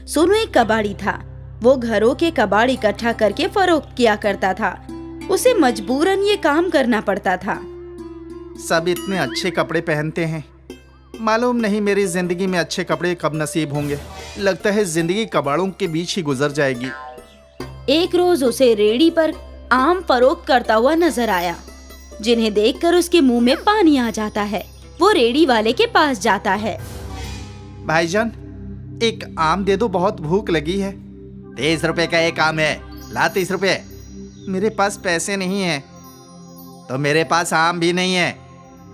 सोनू एक कबाड़ी था। वो घरों के कबाड़ इकट्ठा करके फरोख्त किया करता था। उसे मजबूरन ये काम करना पड़ता था। सब इतने अच्छे कपड़े पहनते हैं, मालूम नहीं मेरी जिंदगी में अच्छे कपड़े कब नसीब होंगे। लगता है जिंदगी कबाड़ों के बीच ही गुजर जाएगी। एक रोज उसे रेहड़ी पर आम फरोख्त करता हुआ नजर आया, जिन्हें देखकर उसके मुंह में पानी आ जाता है। वो रेहड़ी वाले के पास जाता है। भाईजान, एक आम दे दो, बहुत भूख लगी है। 30 रुपए का एक आम है, ला 30 रुपए। मेरे पास पैसे नहीं है। तो मेरे पास आम भी नहीं है,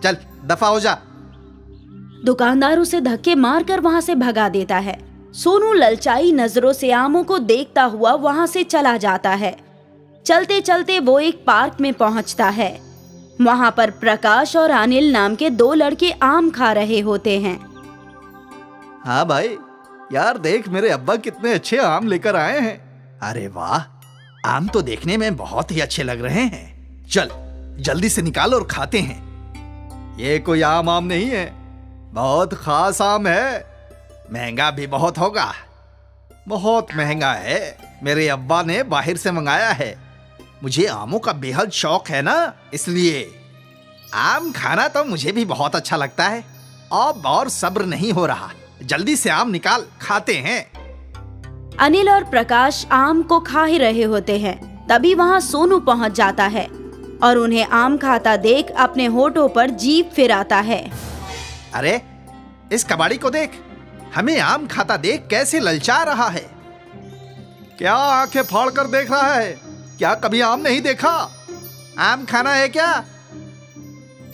चल दफा हो जा। दुकानदार उसे धक्के मारकर वहां से भगा देता है। सोनू ललचाई नजरों से आमों को देखता हुआ वहां से चला जाता है। चलते चलते वो एक पार्क में पहुंचता है। वहां पर प्रकाश और अनिल नाम के 2 लड़के आम खा रहे होते हैं। हाँ भाई, यार देख मेरे अब्बा कितने अच्छे आम लेकर आए हैं। अरे वाह, आम तो देखने में बहुत ही अच्छे लग रहे हैं। चल जल्दी से निकाल और खाते हैं। ये कोई आम नहीं है, बहुत खास आम है। महंगा भी बहुत होगा, बहुत महंगा है। मेरे अब्बा ने बाहर से मंगाया है। मुझे आमों का बेहद शौक है ना, इसलिए आम खाना तो मुझे भी बहुत अच्छा लगता है। अब और सब्र नहीं हो रहा, जल्दी से आम निकाल, खाते हैं। अनिल और प्रकाश आम को खा ही रहे होते हैं। तभी वहां सोनू पहुंच जाता है और उन्हें आम खाता देख अपने होठों पर जीभ फिराता है। अरे इस कबाड़ी को देख, हमें आम खाता देख कैसे ललचा रहा है। क्या आंखें फाड़ कर देख रहा है? क्या कभी आम नहीं देखा? आम खाना है क्या?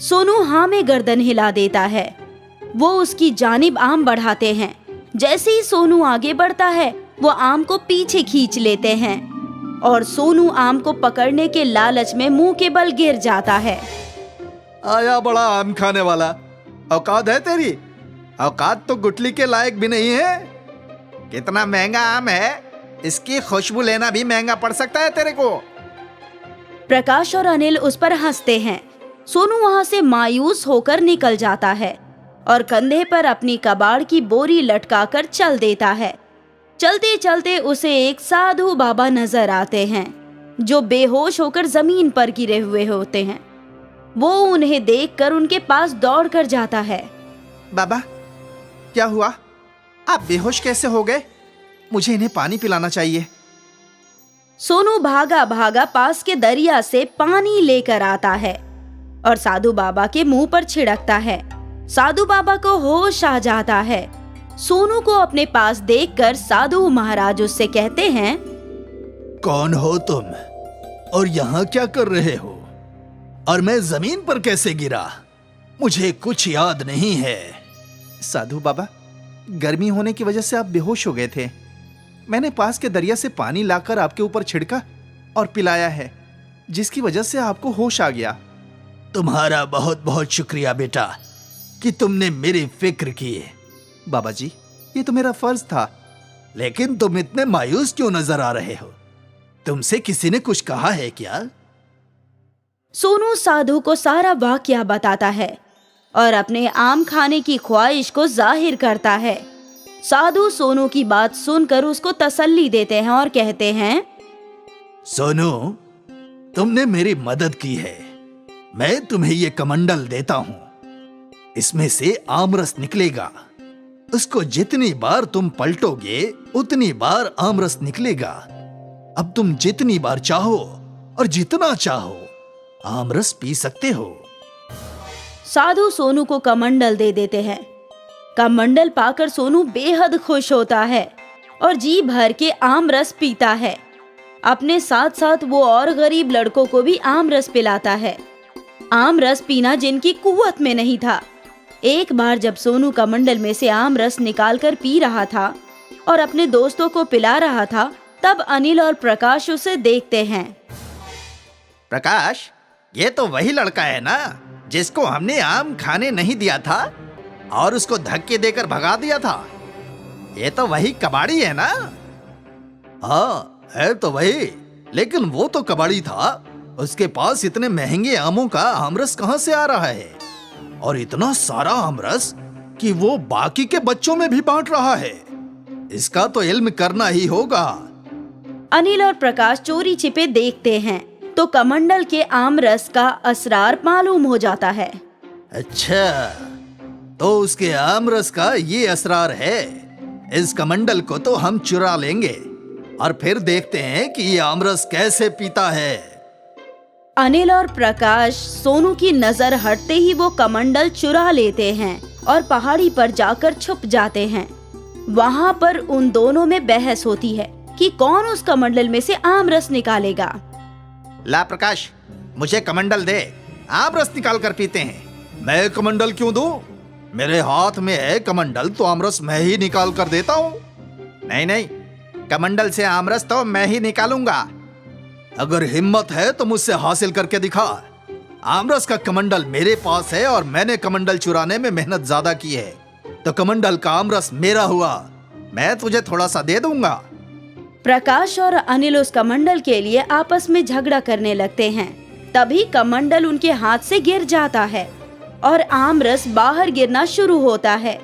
सोनू हाँ में गर्दन हिला देता है। वो उसकी जानिब आम बढ़ाते हैं। जैसे ही सोनू आगे बढ़ता है, वो आम को पीछे खींच लेते हैं और सोनू आम को पकड़ने के लालच में मुंह के बल गिर जाता है। आया बड़ा आम खाने वाला, औकात है तेरी? औकात तो गुठली के लायक भी नहीं है। कितना महंगा आम है, इसकी खुशबू लेना भी महंगा पड़ सकता है तेरे को। प्रकाश और अनिल उस पर हंसते हैं। सोनू वहां से मायूस होकर निकल जाता है और कंधे पर अपनी कबाड़ की बोरी लटकाकर चल देता है। चलते चलते उसे एक साधु बाबा नजर आते हैं, जो बेहोश होकर जमीन पर गिरे हुए होते हैं। वो उन्हें देखकर उनके पास दौड़कर जाता है। बाबा, क्या हुआ? आप बेहोश कैसे हो गए? मुझे इन्हें पानी पिलाना चाहिए। सोनू भागा भागा पास के दरिया से पानी लेकर आता है और साधु बाबा के मुंह पर छिड़कता है। साधु बाबा को होश आ जाता है। सोनू को अपने पास देखकर साधु महाराज उससे कहते हैं, कौन हो तुम और यहाँ क्या कर रहे हो? और मैं जमीन पर कैसे गिरा? मुझे कुछ याद नहीं है। साधु बाबा, गर्मी होने की वजह से आप बेहोश हो गए थे। मैंने पास के दरिया से पानी लाकर आपके ऊपर छिड़का और पिलाया है, जिसकी वजह से आपको होश आ गया। तुम्हारा बहुत बहुत शुक्रिया बेटा कि तुमने मेरी फिक्र की। बाबा जी, ये तो मेरा फर्ज था। लेकिन तुम इतने मायूस क्यों नजर आ रहे हो? तुमसे किसी ने कुछ कहा है क्या? सोनू साधु को सारा वाकया बताता है और अपने आम खाने की ख्वाहिश को जाहिर करता है। साधु सोनू की बात सुनकर उसको तसल्ली देते हैं और कहते हैं, सोनू, तुमने मेरी मदद की है। मैं तुम्हें ये कमंडल देता हूं। इसमें से आमरस निकलेगा। उसको जितनी बार तुम पलटोगे उतनी बार आमरस निकलेगा। अब तुम जितनी बार चाहो और जितना चाहो आमरस पी सकते हो। साधु सोनू को कमंडल दे देते हैं। कमंडल पाकर सोनू बेहद खुश होता है और जी भर के आम रस पीता है। अपने साथ साथ वो और गरीब लड़कों को भी आम रस पिलाता है। आम रस पीना जिनकी कुव्वत में नहीं था। एक बार जब सोनू कमंडल में से आम रस निकालकर पी रहा था और अपने दोस्तों को पिला रहा था, तब अनिल और प्रकाश उसे देखते हैं। प्रकाश, ये तो वही लड़का है ना जिसको हमने आम खाने नहीं दिया था और उसको धक्के देकर भगा दिया था? ये तो वही कबाड़ी है ना? हाँ, है तो वही, लेकिन वो तो कबाड़ी था। उसके पास इतने महंगे आमों का आमरस कहां से आ रहा है? और इतना सारा आमरस कि वो बाकी के बच्चों में भी बांट रहा है। इसका तो इल्म करना ही होगा। अनिल और प्रकाश चोरी छिपे देखते हैं तो कमंडल के आमरस का असरार मालूम हो जाता है। अच्छा, तो उसके आमरस का ये असरार है। इस कमंडल को तो हम चुरा लेंगे और फिर देखते हैं कि ये आमरस कैसे पीता है। अनिल और प्रकाश सोनू की नजर हटते ही वो कमंडल चुरा लेते हैं और पहाड़ी पर जाकर छुप जाते हैं। वहाँ पर उन दोनों में बहस होती है कि कौन उस कमंडल में से आमरस निकालेगा। ला प्रकाश, मुझे कमंडल दे, आमरस निकाल कर पीते हैं। मैं कमंडल क्यों दूं? मेरे हाथ में है कमंडल, तो आमरस मैं ही निकाल कर देता हूँ। नहीं नहीं, कमंडल से आमरस तो मैं ही निकालूंगा। अगर हिम्मत है तो मुझसे हासिल करके दिखा। आमरस का कमंडल मेरे पास है और मैंने कमंडल चुराने में मेहनत ज्यादा की है, तो कमंडल का आमरस मेरा हुआ। मैं तुझे थोड़ा सा दे दूंगा। प्रकाश और अनिल उस कमंडल के लिए आपस में झगड़ा करने लगते हैं। तभी कमंडल उनके हाथ से गिर जाता है और आमरस बाहर गिरना शुरू होता है।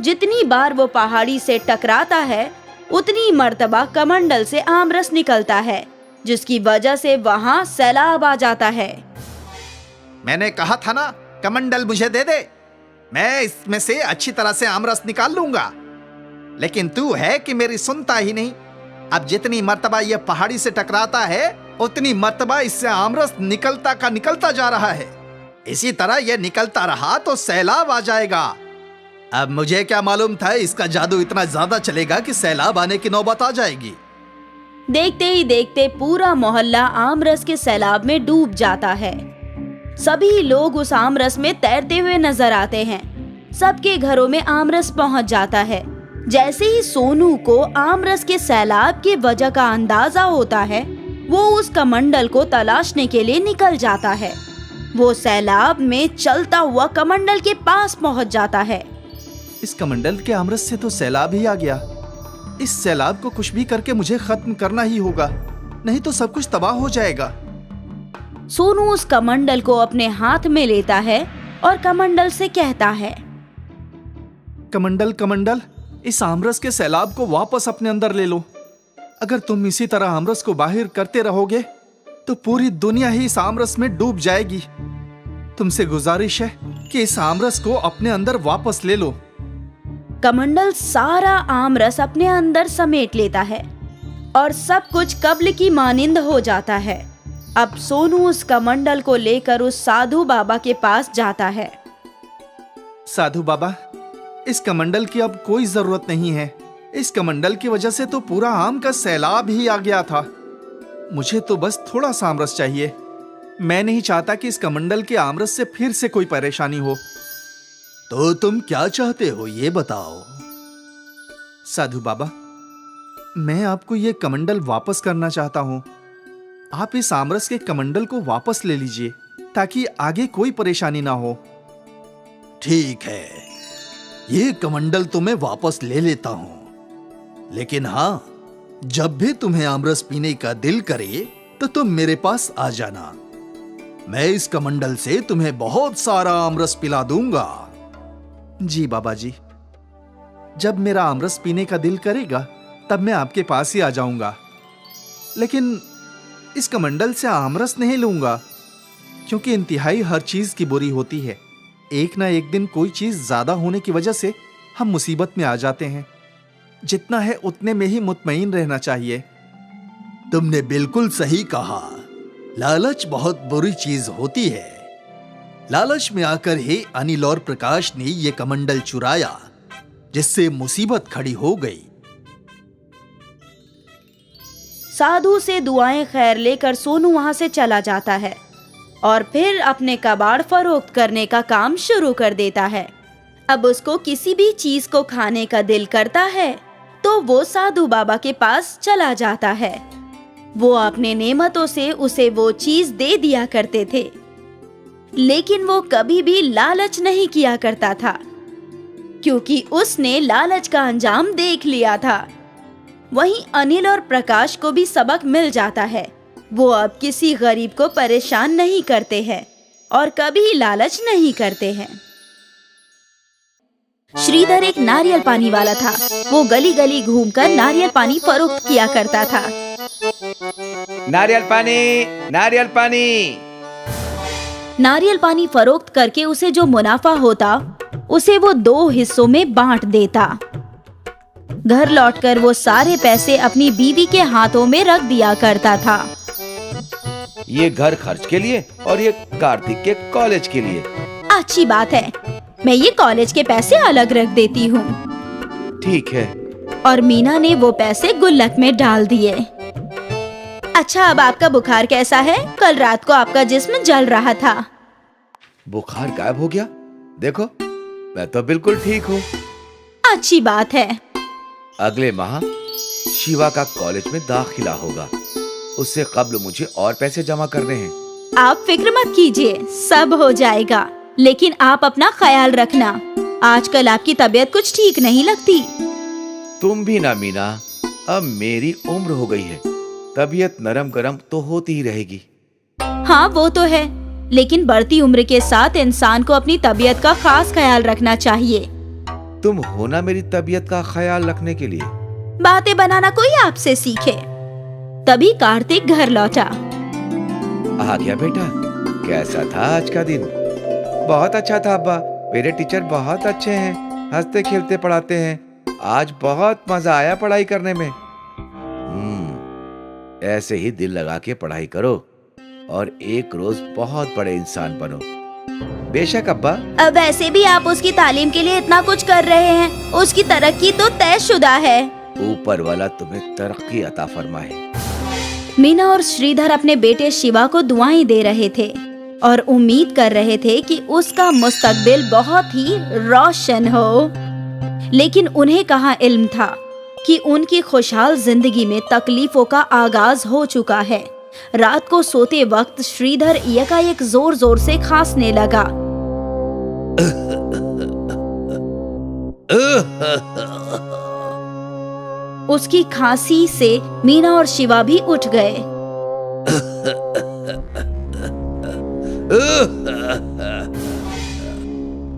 जितनी बार वो पहाड़ी से टकराता है उतनी मर्तबा कमंडल से आमरस निकलता है, जिसकी वजह से वहाँ सैलाब आ जाता है। मैंने कहा था ना, कमंडल मुझे दे दे, मैं इसमें से अच्छी तरह से आमरस निकाल लूंगा। लेकिन तू है कि मेरी सुनता ही नहीं। अब जितनी मर्तबा ये पहाड़ी से टकराता है उतनी मर्तबा इससे आमरस निकलता का निकलता जा रहा है। इसी तरह ये निकलता रहा तो सैलाब आ जाएगा। अब मुझे क्या मालूम था इसका जादू इतना ज्यादा चलेगा कि सैलाब आने की नौबत आ जाएगी। देखते ही देखते पूरा मोहल्ला आमरस के सैलाब में डूब जाता है। सभी लोग उस आमरस में तैरते हुए नजर आते हैं। सबके घरों में आमरस पहुंच जाता है। जैसे ही सोनू को आमरस के सैलाब की वजह का अंदाजा होता है, वो उस कमंडल को तलाशने के लिए निकल जाता है। वो सैलाब में चलता हुआ कमंडल के पास पहुंच जाता है। इस कमंडल के आमरस से तो सैलाब ही आ गया। इस सैलाब को कुछ भी करके मुझे खत्म करना ही होगा, नहीं तो सब कुछ तबाह हो जाएगा। सोनू उस कमंडल को अपने हाथ में लेता है और कमंडल से कहता है, कमंडल कमंडल, इस आमरस के सैलाब को वापस अपने अंदर ले लो। अगर तुम इसी तरह आमरस को बाहर करते रहोगे तो पूरी दुनिया ही इस आमरस में डूब जाएगी। तुमसे गुजारिश है कि इस आमरस को अपने अंदर वापस ले लो। कमंडल सारा आमरस अपने अंदर समेट लेता है और सब कुछ कब्ल की मानिंद हो जाता है। अब सोनू उस कमंडल को लेकर उस साधु बाबा के पास जाता है। साधु बाबा, इस कमंडल की अब कोई जरूरत नहीं है। इस कमंडल की वजह से तो पूरा आम का सैलाब ही आ गया था। मुझे तो बस थोड़ा सा आमरस चाहिए। मैं नहीं चाहता कि इस कमंडल के आमरस से फिर से कोई परेशानी हो। तो तुम क्या चाहते हो ये बताओ। साधु बाबा, मैं आपको ये कमंडल वापस करना चाहता हूँ। आप इस आमरस के कमंडल को वापस ले लीजिए ताकि आगे कोई परेशानी ना हो। ठीक है, ये कमंडल तो मैं वापस ले लेता हूं, लेकिन हाँ, जब भी तुम्हें आमरस पीने का दिल करे तो तुम मेरे पास आ जाना। मैं इस कमंडल से तुम्हें बहुत सारा आमरस पिला दूंगा। जी बाबा जी, जब मेरा आमरस पीने का दिल करेगा तब मैं आपके पास ही आ जाऊंगा। लेकिन इस कमंडल से आमरस नहीं लूंगा, क्योंकि इंतहाई हर चीज की बुरी होती है। एक ना एक दिन कोई चीज ज्यादा होने की वजह से हम मुसीबत में आ जाते हैं। जितना है उतने में ही मुतमईन रहना चाहिए। तुमने बिल्कुल सही कहा। लालच बहुत बुरी चीज होती है। लालच में आकर ही अनिल और प्रकाश ने ये कमंडल चुराया, जिससे मुसीबत खड़ी हो गई। साधु से दुआएं खैर लेकर सोनू वहां से चला जाता है और फिर अपने कबाड़ फरोख्त करने का काम शुरू कर देता है। अब उसको किसी भी चीज को खाने का दिल करता है तो वो साधु बाबा के पास चला जाता है। वो अपने नेमतों से उसे वो चीज दे दिया करते थे, लेकिन वो कभी भी लालच नहीं किया करता था, क्योंकि उसने लालच का अंजाम देख लिया था। वहीं अनिल और प्रकाश को भी सबक मिल जाता है। वो अब किसी गरीब को परेशान नहीं करते हैं और कभी लालच नहीं करते हैं। श्रीधर एक नारियल पानी वाला था। वो गली गली घूमकर नारियल पानी फरोख्त किया करता था। नारियल पानी, नारियल पानी। नारियल पानी फरोख्त करके उसे जो मुनाफा होता उसे वो 2 हिस्सों में बांट देता। घर लौटकर वो सारे पैसे अपनी बीवी के हाथों में रख दिया करता था। ये घर खर्च के लिए और ये कार्तिक के कॉलेज के लिए। अच्छी बात है, मैं ये कॉलेज के पैसे अलग रख देती हूँ। ठीक है। और मीना ने वो पैसे गुल्लक में डाल दिए। अच्छा, अब आपका बुखार कैसा है? कल रात को आपका जिस्म जल रहा था। बुखार गायब हो गया। देखो, मैं तो बिल्कुल ठीक हूँ। अच्छी बात है। अगले माह शिवा का कॉलेज में दाखिला होगा। उससे कब्ल मुझे और पैसे जमा करने हैं। आप फिक्र मत कीजिए, सब हो जाएगा। लेकिन आप अपना ख्याल रखना। आजकल आपकी तबीयत कुछ ठीक नहीं लगती। तुम भी ना मीना, अब मेरी उम्र हो गई है, तबीयत नरम गरम तो होती ही रहेगी। हाँ, वो तो है, लेकिन बढ़ती उम्र के साथ इंसान को अपनी तबीयत का खास ख्याल रखना चाहिए। तुम हो ना मेरी तबीयत का ख्याल रखने के लिए। बातें बनाना कोई आपसे सीखे। तभी कार्तिक घर लौटा। आ गया बेटा, कैसा था आज का दिन? बहुत अच्छा था अब्बा, मेरे टीचर बहुत अच्छे हैं, हंसते खेलते पढ़ाते हैं। आज बहुत मजा आया पढ़ाई करने में। ऐसे ही दिल लगा के पढ़ाई करो और एक रोज बहुत बड़े इंसान बनो। बेशक अब्बा। अब वैसे भी आप उसकी तालीम के लिए इतना कुछ कर रहे हैं, उसकी तरक्की तो तयशुदा है। ऊपर वाला तुम्हें तरक्की अता फरमाए। मीना और श्रीधर अपने बेटे शिवा को दुआएं दे रहे थे और उम्मीद कर रहे थे कि उसका मुस्तकबिल बहुत ही रोशन हो। लेकिन उन्हें कहाँ इल्म था कि उनकी खुशहाल जिंदगी में तकलीफों का आगाज हो चुका है। रात को सोते वक्त श्रीधर एकाएक जोर जोर से खांसने लगा। उसकी खांसी से मीना और शिवा भी उठ गए।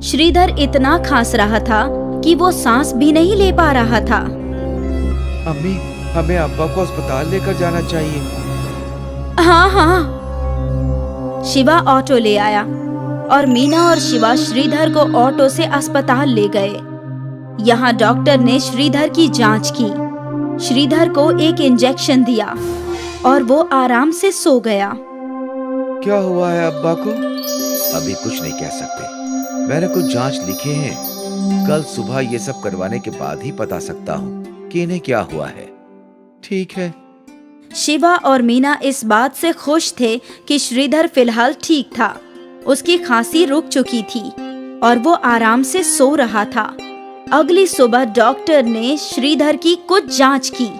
श्रीधर इतना खांस रहा था कि वो सांस भी नहीं ले पा रहा था। अम्मी, हमें अब्बा को अस्पताल लेकर जाना चाहिए। हाँ हाँ। शिवा ऑटो ले आया और मीना और शिवा श्रीधर को ऑटो से अस्पताल ले गए। यहाँ डॉक्टर ने श्रीधर की जांच की, श्रीधर को एक इंजेक्शन दिया और वो आराम से सो गया। क्या हुआ है अब्बा को? अभी कुछ नहीं कह सकते, मैंने कुछ जांच लिखे हैं। कल सुबह ये सब करवाने के बाद ही बता सकता हूँ कि इन्हें क्या हुआ है। ठीक है। शिवा और मीना इस बात से खुश थे कि श्रीधर फिलहाल ठीक था। उसकी खांसी रुक चुकी थी और वो आराम से सो रहा था। अगली सुबह डॉक्टर ने श्रीधर की कुछ जांच की,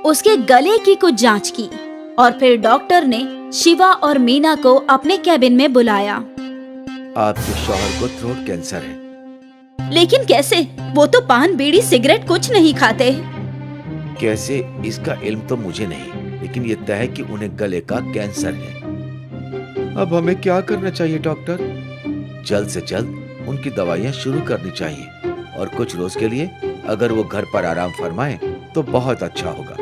उसके गले की कुछ जांच की और फिर डॉक्टर ने शिवा और मीना को अपने कैबिन में बुलाया। आपके शौहर को थ्रोट कैंसर है। लेकिन कैसे? वो तो पान बीड़ी सिगरेट कुछ नहीं खाते। कैसे, इसका इल्म तो मुझे नहीं, लेकिन ये तय है कि उन्हें गले का कैंसर है। अब हमें क्या करना चाहिए डॉक्टर? जल्द से जल्द उनकी दवाइयाँ शुरू करनी चाहिए और कुछ रोज के लिए अगर वो घर पर आराम फरमाएं तो बहुत अच्छा होगा।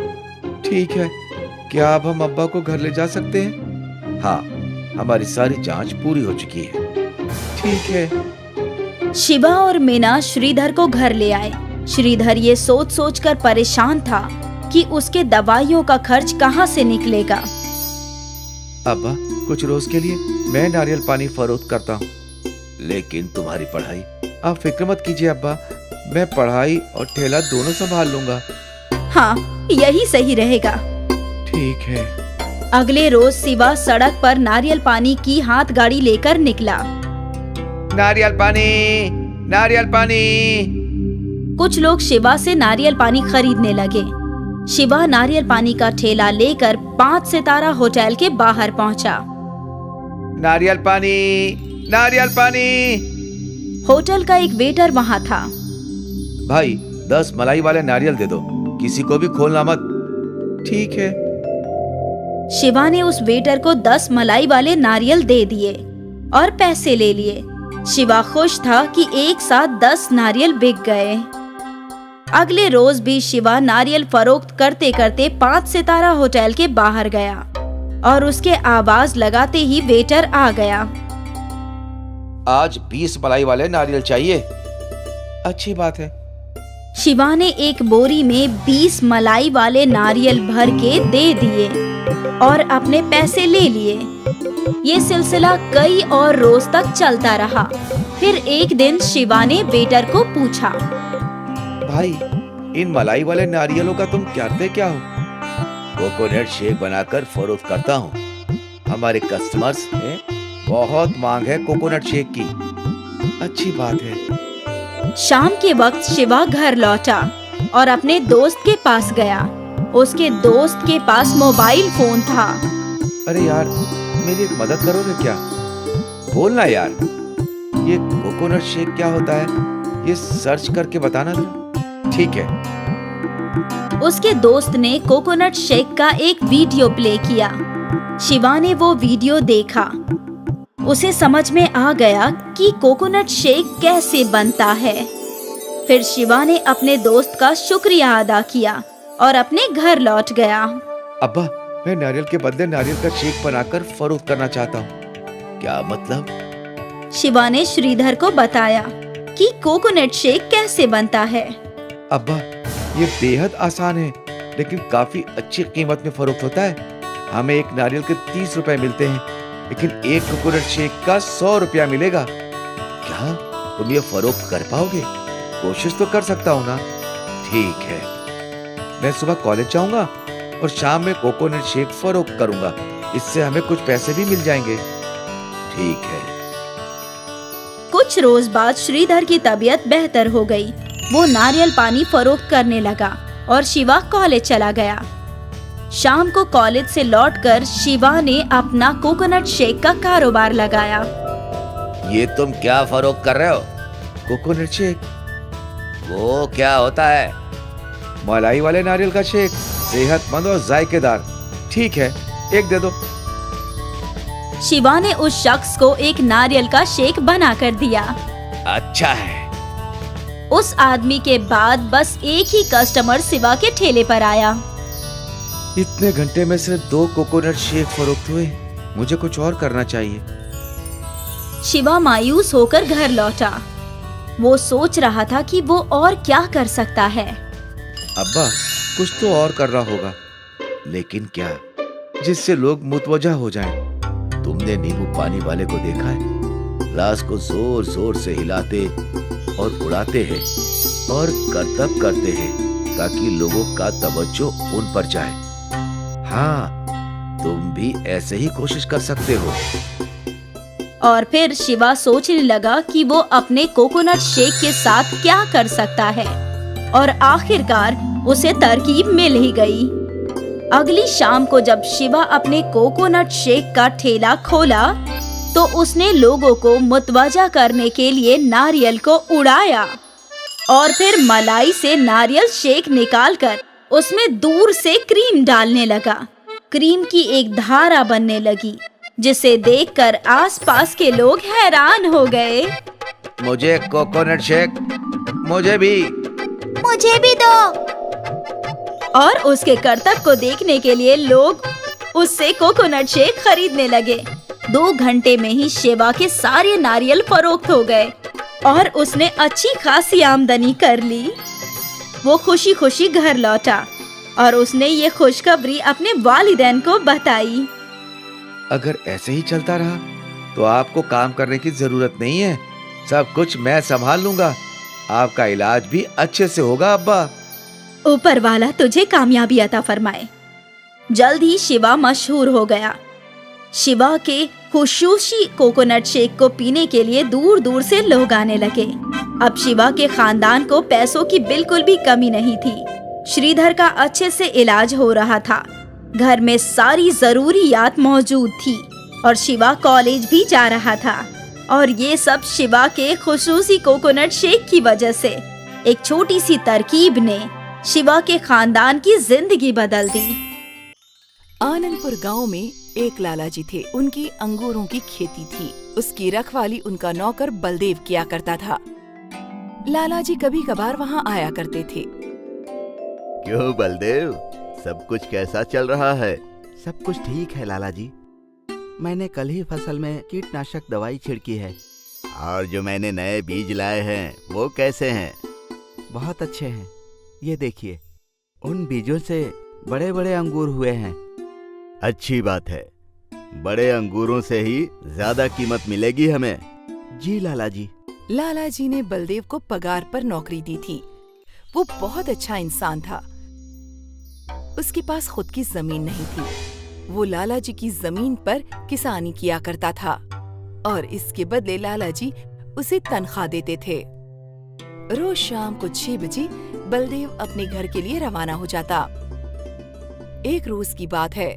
ठीक है, क्या अब हम अब्बा को घर ले जा सकते हैं? हाँ, हमारी सारी जांच पूरी हो चुकी है। ठीक है। शिवा और मीना श्रीधर को घर ले आए। श्रीधर ये सोच सोच कर परेशान था कि उसके दवाइयों का खर्च कहाँ से निकलेगा। अब्बा, कुछ रोज के लिए मैं नारियल पानी फरोख्त करता हूँ, लेकिन तुम्हारी पढ़ाई आप फिक्र मत कीजिए अब्बा, मैं पढ़ाई और ठेला दोनों संभाल लूंगा। हाँ, यही सही रहेगा। ठीक है। अगले रोज शिवा सड़क पर नारियल पानी की हाथ गाड़ी लेकर निकला। नारियल पानी, नारियल पानी। कुछ लोग शिवा से नारियल पानी खरीदने लगे। शिवा नारियल पानी का ठेला लेकर 5 सितारा होटल के बाहर पहुंचा। नारियल पानी, नारियल पानी। होटल का एक वेटर वहां था। भाई 10 मलाई वाले नारियल दे दो, किसी को भी खोलना मत। ठीक है। शिवा ने उस वेटर को 10 मलाई वाले नारियल दे दिए और पैसे ले लिए। शिवा खुश था कि एक साथ 10 नारियल बिक गए। अगले रोज भी शिवा नारियल फरोख्त करते करते 5 सितारा होटल के बाहर गया और उसके आवाज लगाते ही वेटर आ गया। आज 20 मलाई वाले नारियल चाहिए। अच्छी बात है। शिवा ने एक बोरी में 20 मलाई वाले नारियल भर के दे दिए और अपने पैसे ले लिए। ये सिलसिला कई और रोज तक चलता रहा। फिर एक दिन शिवा ने वेटर को पूछा, भाई, इन मलाई वाले नारियलों का तुम करते क्या हो? कोकोनट शेक बनाकर फरोख्त करता हूँ। हमारे कस्टमर्स में बहुत मांग है कोकोनट शेक की। अच्छी बात है। शाम के वक्त शिवा घर लौटा और अपने दोस्त के पास गया। उसके दोस्त के पास मोबाइल फोन था। अरे यार, मेरी एक मदद करोगे क्या? बोलना यार, ये कोकोनट शेक क्या होता है? ये सर्च करके बताना जरा। ठीक है। उसके दोस्त ने कोकोनट शेक का एक वीडियो प्ले किया। शिवा ने वो वीडियो देखा। उसे समझ में आ गया कि कोकोनट शेक कैसे बनता है। फिर शिवा ने अपने दोस्त का शुक्रिया अदा किया और अपने घर लौट गया। अब्बा, मैं नारियल के बदले नारियल का शेक बनाकर फरोख्त करना चाहता हूँ। क्या मतलब? शिवा ने श्रीधर को बताया कि कोकोनट शेक कैसे बनता है। अब्बा, ये बेहद आसान है, लेकिन काफी अच्छी कीमत में फरोख्त होता है। हमें एक नारियल के 30 रुपए मिलते हैं, लेकिन एक कोकोनट शेक का 100 रुपया मिलेगा। क्या तुम ये फरोख्त कर पाओगे? कोशिश तो कर सकता हूँ ना। ठीक है, मैं सुबह कॉलेज जाऊंगा और शाम में कोकोनट शेक फरोख्त करूंगा। इससे हमें कुछ पैसे भी मिल जाएंगे। ठीक है। कुछ रोज बाद श्रीधर की तबीयत बेहतर हो गई। वो नारियल पानी फरोख्त करने लगा और शिवा कॉलेज चला गया। शाम को कॉलेज से लौटकर शिवा ने अपना कोकोनट शेक का कारोबार लगाया। ये तुम क्या फरोख्त कर रहे हो? Coconut shake. वो क्या होता है? मलाई वाले नारियल का शेक, सेहतमंद और जायकेदार। ठीक है, एक दे दो। शिवा ने उस शख्स को एक नारियल का शेक बना कर दिया। अच्छा है। उस आदमी के बाद बस एक ही कस्टमर शिवा के ठेले पर आया। इतने घंटे में सिर्फ 2 कोकोनट शेक फरोख्त हुए। मुझे कुछ और करना चाहिए। शिवा मायूस होकर घर लौटा। वो सोच रहा था कि वो और क्या कर सकता है। अब्बा, कुछ तो और करना होगा, लेकिन क्या, जिससे लोग मुतवजा हो जाएं। तुमने नींबू पानी वाले को देखा है? ग्लास को जोर जोर से हिलाते और उड़ाते हैं और करतब करते हैं ताकि लोगों का तवज्जो उन पर जाए। हाँ, तुम भी ऐसे ही कोशिश कर सकते हो। और फिर शिवा सोचने लगा कि वो अपने कोकोनट शेक के साथ क्या कर सकता है और आखिरकार उसे तरकीब मिल ही गई। अगली शाम को जब शिवा अपने कोकोनट शेक का ठेला खोला तो उसने लोगों को मुतवजा करने के लिए नारियल को उड़ाया और फिर मलाई से नारियल शेक निकालकर उसमें दूर से क्रीम डालने लगा। क्रीम की एक धारा बनने लगी जिसे देखकर आसपास के लोग हैरान हो गए। मुझे कोकोनट शेक, मुझे भी दो। और उसके करतब को देखने के लिए लोग उससे कोकोनट शेक खरीदने लगे। 2 घंटे में ही शिवा के सारे नारियल फरोख्त हो गए और उसने अच्छी खासी आमदनी कर ली। वो खुशी खुशी घर लौटा और उसने ये खुशखबरी अपने वालिदैन को बताई। अगर ऐसे ही चलता रहा तो आपको काम करने की जरूरत नहीं है। सब कुछ मैं संभाल लूंगा। आपका इलाज भी अच्छे से होगा अब्बा। ऊपर वाला तुझे कामयाबी अता फरमाए। जल्द ही शिवा मशहूर हो गया। शिवा के खुशूसी कोकोनट शेक को पीने के लिए दूर दूर से लोग आने लगे। अब शिवा के खानदान को पैसों की बिल्कुल भी कमी नहीं थी। श्रीधर का अच्छे से इलाज हो रहा था। घर में सारी जरूरियात मौजूद थी और शिवा कॉलेज भी जा रहा था। और ये सब शिवा के खुशूसी कोकोनट शेक की वजह से। एक छोटी सी तरकीब ने शिवा के खानदान की जिंदगी बदल दी। आनंदपुर गांव में एक लाला जी थे, उनकी अंगूरों की खेती थी। उसकी रखवाली उनका नौकर बलदेव किया करता था। लाला जी कभी कभार वहाँ आया करते थे। क्यों बलदेव, सब कुछ कैसा चल रहा है? सब कुछ ठीक है लाला जी। मैंने कल ही फसल में कीटनाशक दवाई छिड़की है। और जो मैंने नए बीज लाए हैं वो कैसे हैं? बहुत अच्छे हैं। ये देखिए, उन बीजों से बड़े बड़े अंगूर हुए हैं। अच्छी बात है, बड़े अंगूरों से ही ज्यादा कीमत मिलेगी हमें। जी लाला जी। लाला जी ने बलदेव को पगार पर नौकरी दी थी। वो बहुत अच्छा इंसान था। उसके पास खुद की जमीन नहीं थी। वो लाला जी की जमीन पर किसानी किया करता था और इसके बदले लाला जी उसे तनख्वाह देते थे। रोज शाम को 6 बजे बलदेव अपने घर के लिए रवाना हो जाता। एक रोज की बात है,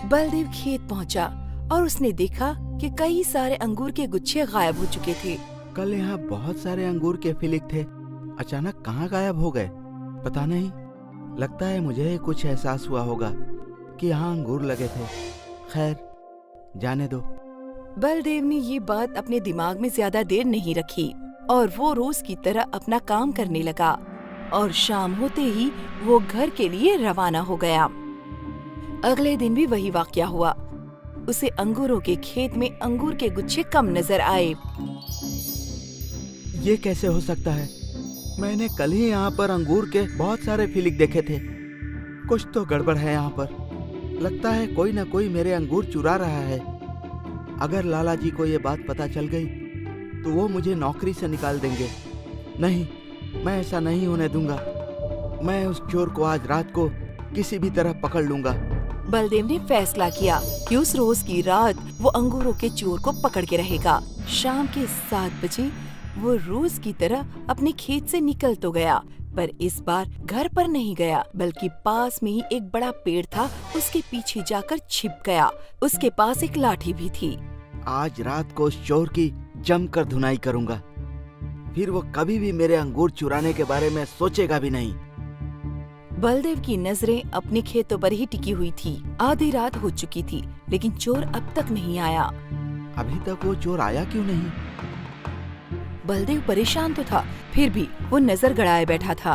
बलदेव खेत पहुंचा और उसने देखा कि कई सारे अंगूर के गुच्छे गायब हो चुके थे। कल यहाँ बहुत सारे अंगूर के फिलिक थे, अचानक कहाँ गायब हो गए पता नहीं। लगता है मुझे कुछ एहसास हुआ होगा कि यहाँ अंगूर लगे थे। खैर, जाने दो। बलदेव ने ये बात अपने दिमाग में ज्यादा देर नहीं रखी और वो रोज की तरह अपना काम करने लगा और शाम होते ही वो घर के लिए रवाना हो गया। अगले दिन भी वही वाकया हुआ। उसे अंगूरों के खेत में अंगूर के गुच्छे कम नजर आए। ये कैसे हो सकता है? मैंने कल ही यहाँ पर अंगूर के बहुत सारे फिलिक देखे थे। कुछ तो गड़बड़ है यहाँ पर। लगता है कोई न कोई मेरे अंगूर चुरा रहा है। अगर लाला जी को ये बात पता चल गई तो वो मुझे नौकरी से निकाल देंगे। नहीं, मैं ऐसा नहीं होने दूंगा। मैं उस चोर को आज रात को किसी भी तरह पकड़ लूंगा। बलदेव ने फैसला किया कि उस रोज की रात वो अंगूरों के चोर को पकड़ के रहेगा। शाम के 7 बजे वो रोज की तरह अपने खेत से निकल तो गया, पर इस बार घर पर नहीं गया बल्कि पास में ही एक बड़ा पेड़ था, उसके पीछे जाकर छिप गया। उसके पास एक लाठी भी थी। आज रात को उस चोर की जमकर धुनाई करूंगा, फिर वो कभी भी मेरे अंगूर चुराने के बारे में सोचेगा भी नहीं। बलदेव की नजरें अपने खेतों पर ही टिकी हुई थी। आधी रात हो चुकी थी लेकिन चोर अब तक नहीं आया। अभी तक वो चोर आया क्यों नहीं? बलदेव परेशान तो था, फिर भी वो नजर गड़ाए बैठा था।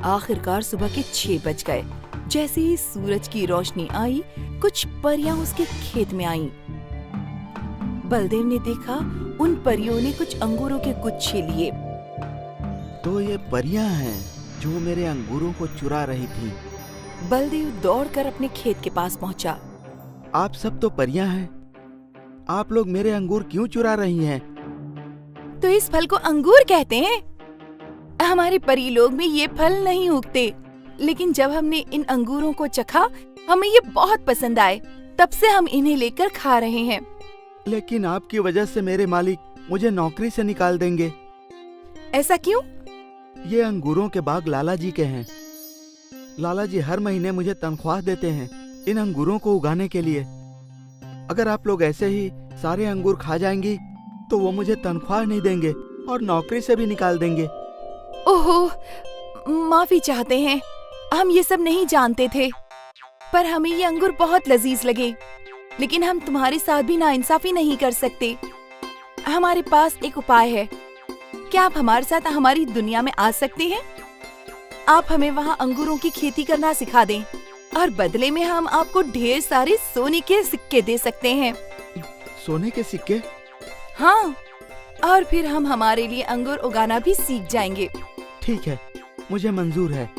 आखिरकार सुबह के 6 बज गए। जैसे ही सूरज की रोशनी आई, कुछ परियां उसके खेत में आईं। बलदेव ने देखा उन परियों ने कुछ अंगूरों के गुच्छे लिए। तो ये परियां हैं जो मेरे अंगूरों को चुरा रही थी। बलदेव दौड़कर अपने खेत के पास पहुंचा। आप सब तो परियां हैं, आप लोग मेरे अंगूर क्यों चुरा रही हैं? तो इस फल को अंगूर कहते हैं। हमारे परी लोग में ये फल नहीं उगते, लेकिन जब हमने इन अंगूरों को चखा, हमें ये बहुत पसंद आए। तब से हम इन्हें लेकर खा रहे हैं। लेकिन आपकी वजह से मेरे मालिक मुझे नौकरी से निकाल देंगे। ऐसा क्यों? ये अंगूरों के बाग लाला जी के हैं। लाला जी हर महीने मुझे तनख्वाह देते हैं इन अंगूरों को उगाने के लिए। अगर आप लोग ऐसे ही सारे अंगूर खा जाएंगी तो वो मुझे तनख्वाह नहीं देंगे और नौकरी से भी निकाल देंगे। ओहो, माफी चाहते हैं, हम ये सब नहीं जानते थे, पर हमें ये अंगूर बहुत लजीज लगे। लेकिन हम तुम्हारे साथ भी नाइंसाफी नहीं कर सकते। हमारे पास एक उपाय है। क्या आप हमारे साथ हमारी दुनिया में आ सकते हैं? आप हमें वहाँ अंगूरों की खेती करना सिखा दें और बदले में हम आपको ढेर सारे सोने के सिक्के दे सकते हैं। सोने के सिक्के? हाँ, और फिर हम हमारे लिए अंगूर उगाना भी सीख जाएंगे। ठीक है, मुझे मंजूर है।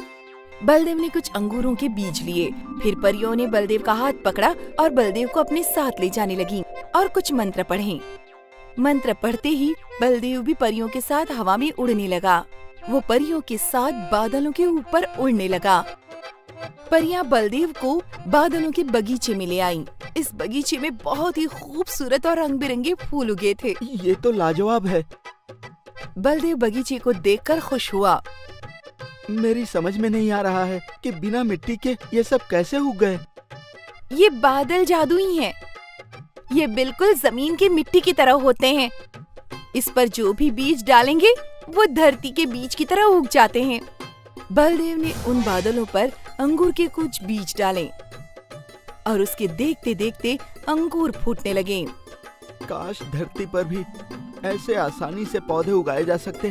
बलदेव ने कुछ अंगूरों के बीज लिए। फिर परियों ने बलदेव का हाथ पकड़ा और बलदेव को अपने साथ ले जाने लगी और कुछ मंत्र पढ़े। मंत्र पढ़ते ही बलदेव भी परियों के साथ हवा में उड़ने लगा। वो परियों के साथ बादलों के ऊपर उड़ने लगा। परियां बलदेव को बादलों के बगीचे में ले आईं। इस बगीचे में बहुत ही खूबसूरत और रंग बिरंगे फूल उगे थे। ये तो लाजवाब है। बलदेव बगीचे को देखकर खुश हुआ। मेरी समझ में नहीं आ रहा है कि बिना मिट्टी के ये सब कैसे उग गए। ये बादल जादुई हैं। ये बिल्कुल जमीन की मिट्टी की तरह होते हैं। इस पर जो भी बीज डालेंगे वो धरती के बीज की तरह उग जाते हैं। बलदेव ने उन बादलों पर अंगूर के कुछ बीज डाले। और उसके देखते देखते अंगूर फूटने लगे। काश धरती पर भी ऐसे आसानी से पौधे उगाए जा सकते।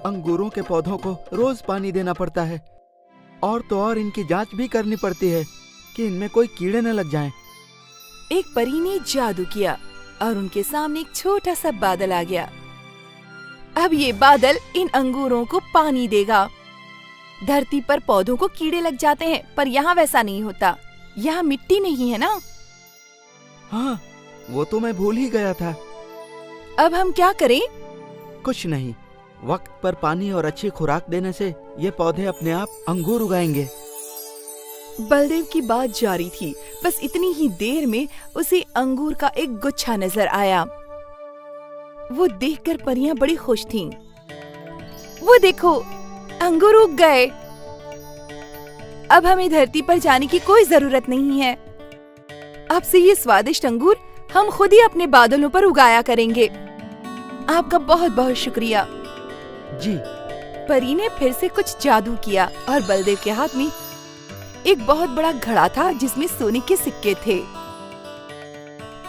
अंगूरों के पौधों को रोज पानी देना पड़ता है और तो और इनकी जांच भी करनी पड़ती है कि इनमें कोई कीड़े न लग जाएं। एक परी ने जादू किया और उनके सामने एक छोटा सा बादल आ गया। अब ये बादल इन अंगूरों को पानी देगा। धरती पर पौधों को कीड़े लग जाते हैं, पर यहाँ वैसा नहीं होता। यहाँ मिट्टी नहीं है ना। हाँ, वो तो मैं भूल ही गया था। अब हम क्या करें? कुछ नहीं, वक्त पर पानी और अच्छी खुराक देने से ये पौधे अपने आप अंगूर उगाएंगे। बलदेव की बात जारी थी। बस इतनी ही देर में उसे अंगूर का एक गुच्छा नजर आया। वो देखकर परियां बड़ी खुश थीं। वो देखो, अंगूर उग गए। अब हमें धरती पर जाने की कोई जरूरत नहीं है। अब से ये स्वादिष्ट अंगूर हम खुद ही अपने बादलों पर उगाया करेंगे। आपका बहुत बहुत शुक्रिया। जी। परी ने फिर से कुछ जादू किया और बलदेव के हाथ में एक बहुत बड़ा घड़ा था जिसमें सोने के सिक्के थे।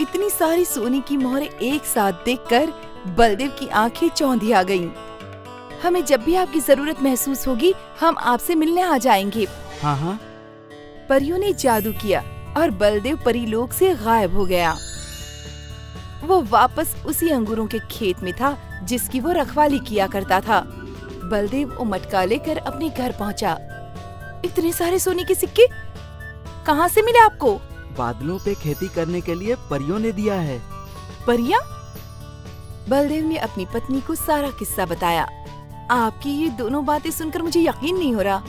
इतनी सारी सोने की मोहरें एक साथ देखकर बलदेव की आंखें चौंधी आ गईं। हमें जब भी आपकी जरूरत महसूस होगी हम आपसे मिलने आ जाएंगे। हाँ हाँ। परियों ने जादू किया और बलदेव परिलोक से गायब हो गया। वो वापस उसी अंगूरों के खेत में था जिसकी वो रखवाली किया करता था। बलदेव वो मटका लेकर अपने घर पहुंचा। इतने सारे सोने के सिक्के कहाँ से मिले आपको? बादलों पे खेती करने के लिए परियों ने दिया है। परियां? बलदेव ने अपनी पत्नी को सारा किस्सा बताया। आपकी ये दोनों बातें सुनकर मुझे यकीन नहीं हो रहा।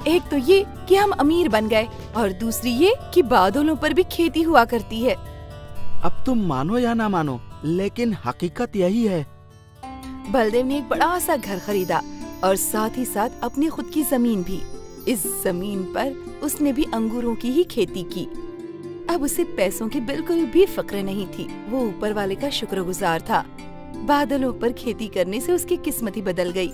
एक तो ये कि हम अमीर बन गए और दूसरी ये कि बादलों पर भी खेती हुआ करती है। अब तुम मानो या ना मानो, लेकिन हकीकत यही है। बलदेव ने एक बड़ा सा घर खरीदा और साथ ही साथ अपनी खुद की जमीन भी। इस जमीन पर उसने भी अंगूरों की ही खेती की। अब उसे पैसों की बिल्कुल भी फिक्र नहीं थी। वो ऊपर वाले का शुक्रगुजार था। बादलों पर खेती करने से उसकी किस्मत ही बदल गई।